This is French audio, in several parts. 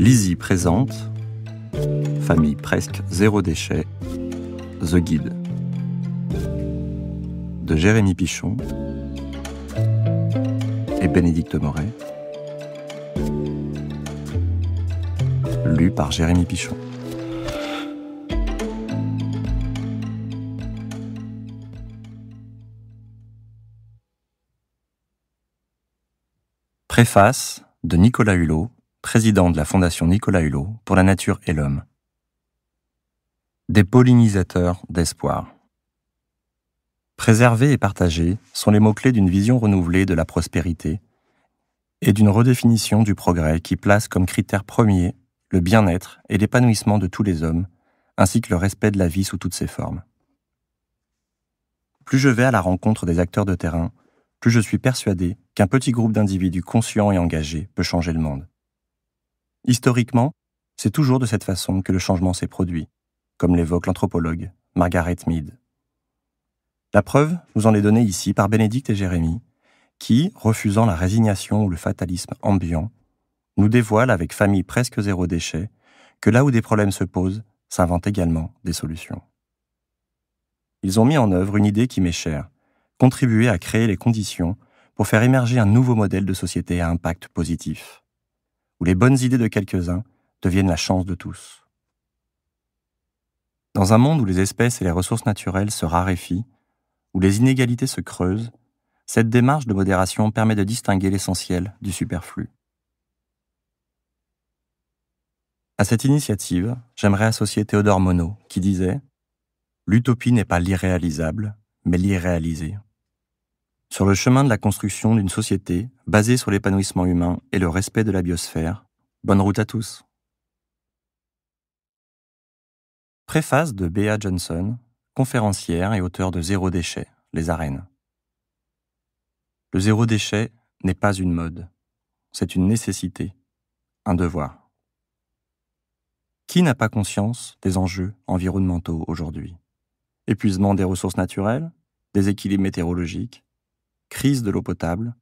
Lizzie présente Famille presque zéro déchet, The Guide de Jérémy Pichon et Bénédicte Moret, lu par Jérémy Pichon. Préface de Nicolas Hulot, président de la Fondation Nicolas Hulot pour la nature et l'homme. Des pollinisateurs d'espoir. Préserver et partager sont les mots-clés d'une vision renouvelée de la prospérité et d'une redéfinition du progrès qui place comme critère premier le bien-être et l'épanouissement de tous les hommes, ainsi que le respect de la vie sous toutes ses formes. Plus je vais à la rencontre des acteurs de terrain, plus je suis persuadé qu'un petit groupe d'individus conscients et engagés peut changer le monde. Historiquement, c'est toujours de cette façon que le changement s'est produit, comme l'évoque l'anthropologue Margaret Mead. La preuve nous en est donnée ici par Bénédicte et Jérémy, qui, refusant la résignation ou le fatalisme ambiant, nous dévoilent avec Famille presque zéro déchet que là où des problèmes se posent, s'inventent également des solutions. Ils ont mis en œuvre une idée qui m'est chère, contribuer à créer les conditions pour faire émerger un nouveau modèle de société à impact positif, où les bonnes idées de quelques-uns deviennent la chance de tous. Dans un monde où les espèces et les ressources naturelles se raréfient, où les inégalités se creusent, cette démarche de modération permet de distinguer l'essentiel du superflu. À cette initiative, j'aimerais associer Théodore Monod, qui disait « L'utopie n'est pas l'irréalisable, mais l'irréalisé ». Sur le chemin de la construction d'une société basée sur l'épanouissement humain et le respect de la biosphère, bonne route à tous. Préface de Bea Johnson, conférencière et auteure de Zéro déchet, les arènes. Le zéro déchet n'est pas une mode, c'est une nécessité, un devoir. Qui n'a pas conscience des enjeux environnementaux aujourd'hui ? Épuisement des ressources naturelles, déséquilibre météorologique, crise de l'eau potable.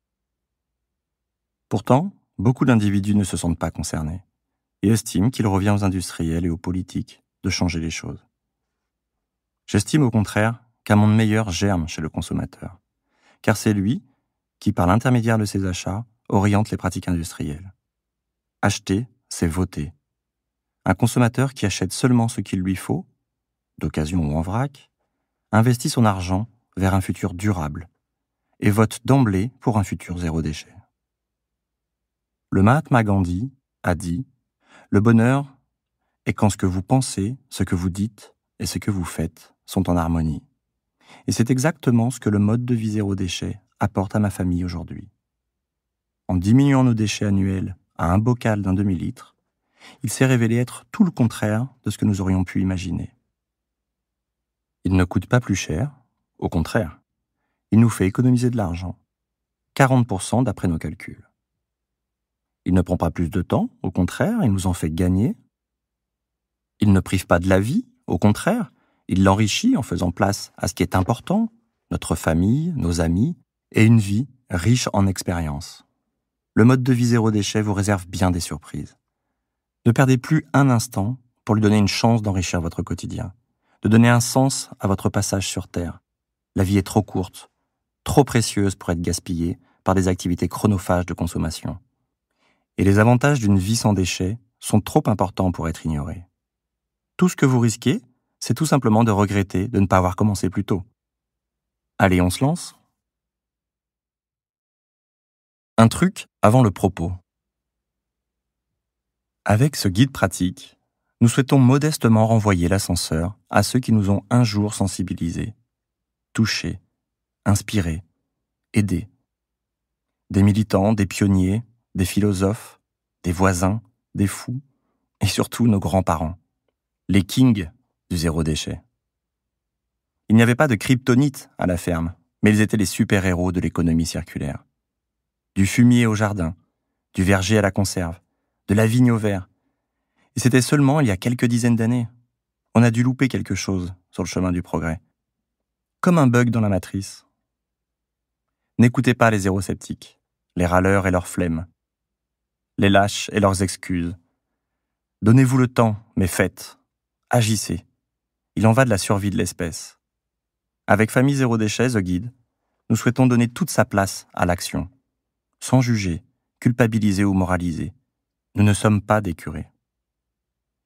Pourtant, beaucoup d'individus ne se sentent pas concernés et estiment qu'il revient aux industriels et aux politiques de changer les choses. J'estime au contraire qu'un monde meilleur germe chez le consommateur, car c'est lui qui, par l'intermédiaire de ses achats, oriente les pratiques industrielles. Acheter, c'est voter. Un consommateur qui achète seulement ce qu'il lui faut, d'occasion ou en vrac, investit son argent vers un futur durable et vote d'emblée pour un futur zéro déchet. Le Mahatma Gandhi a dit « Le bonheur est quand ce que vous pensez, ce que vous dites et ce que vous faites sont en harmonie. » Et c'est exactement ce que le mode de vie zéro déchet apporte à ma famille aujourd'hui. En diminuant nos déchets annuels à un bocal d'un demi-litre, il s'est révélé être tout le contraire de ce que nous aurions pu imaginer. Il ne coûte pas plus cher, au contraire. Il nous fait économiser de l'argent, 40% d'après nos calculs. Il ne prend pas plus de temps, au contraire, il nous en fait gagner. Il ne prive pas de la vie, au contraire, il l'enrichit en faisant place à ce qui est important, notre famille, nos amis, et une vie riche en expériences. Le mode de vie zéro déchet vous réserve bien des surprises. Ne perdez plus un instant pour lui donner une chance d'enrichir votre quotidien, de donner un sens à votre passage sur Terre. La vie est trop courte, trop précieuse pour être gaspillée par des activités chronophages de consommation. Et les avantages d'une vie sans déchets sont trop importants pour être ignorés. Tout ce que vous risquez, c'est tout simplement de regretter de ne pas avoir commencé plus tôt. Allez, on se lance ? Un truc avant le propos. Avec ce guide pratique, nous souhaitons modestement renvoyer l'ascenseur à ceux qui nous ont un jour sensibilisés, touchés, inspirés, aidés. Des militants, des pionniers, des philosophes, des voisins, des fous, et surtout nos grands-parents, les kings du zéro déchet. Il n'y avait pas de kryptonite à la ferme, mais ils étaient les super-héros de l'économie circulaire. Du fumier au jardin, du verger à la conserve, de la vigne au verre. Et c'était seulement il y a quelques dizaines d'années. On a dû louper quelque chose sur le chemin du progrès. Comme un bug dans la matrice. N'écoutez pas les zéro-sceptiques, les râleurs et leurs flemmes, les lâches et leurs excuses. Donnez-vous le temps, mais faites. Agissez. Il en va de la survie de l'espèce. Avec Famille Zéro Déchet, The Guide, nous souhaitons donner toute sa place à l'action. Sans juger, culpabiliser ou moraliser. Nous ne sommes pas des curés.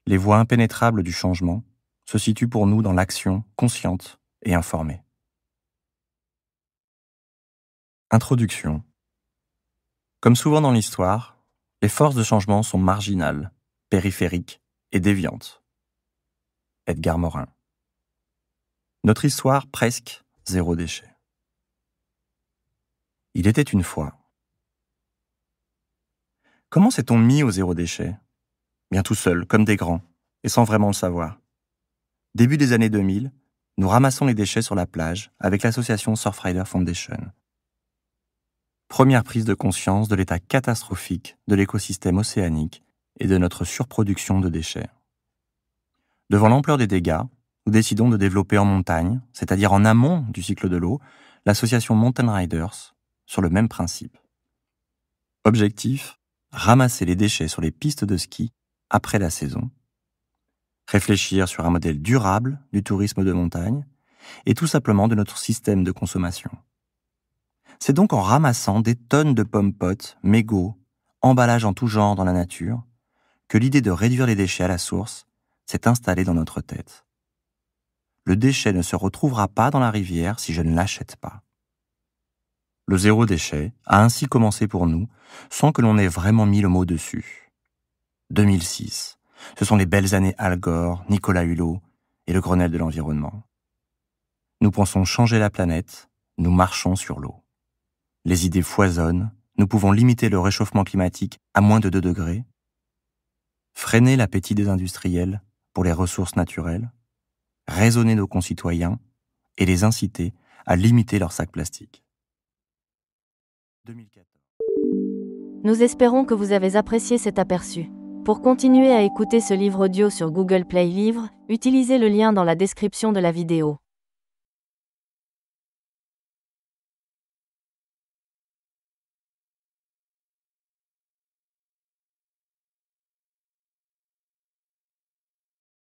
Les voies impénétrables du changement se situent pour nous dans l'action consciente et informée. Introduction. Comme souvent dans l'histoire, les forces de changement sont marginales, périphériques et déviantes. Edgar Morin. Notre histoire presque zéro déchet. Il était une fois. Comment s'est-on mis au zéro déchet ? Bien tout seul, comme des grands, et sans vraiment le savoir. Début des années 2000, nous ramassons les déchets sur la plage avec l'association Surfrider Foundation. Première prise de conscience de l'état catastrophique de l'écosystème océanique et de notre surproduction de déchets. Devant l'ampleur des dégâts, nous décidons de développer en montagne, c'est-à-dire en amont du cycle de l'eau, l'association Mountain Riders, sur le même principe. Objectif : ramasser les déchets sur les pistes de ski après la saison, réfléchir sur un modèle durable du tourisme de montagne et tout simplement de notre système de consommation. C'est donc en ramassant des tonnes de pommes-potes, mégots, emballages en tout genre dans la nature, que l'idée de réduire les déchets à la source s'est installée dans notre tête. Le déchet ne se retrouvera pas dans la rivière si je ne l'achète pas. Le zéro déchet a ainsi commencé pour nous sans que l'on ait vraiment mis le mot dessus. 2006, ce sont les belles années Al Gore, Nicolas Hulot et le Grenelle de l'environnement. Nous pensons changer la planète, nous marchons sur l'eau. Les idées foisonnent, nous pouvons limiter le réchauffement climatique à moins de 2 degrés, freiner l'appétit des industriels pour les ressources naturelles, raisonner nos concitoyens et les inciter à limiter leurs sacs plastiques. 2014. Nous espérons que vous avez apprécié cet aperçu. Pour continuer à écouter ce livre audio sur Google Play Livres, utilisez le lien dans la description de la vidéo.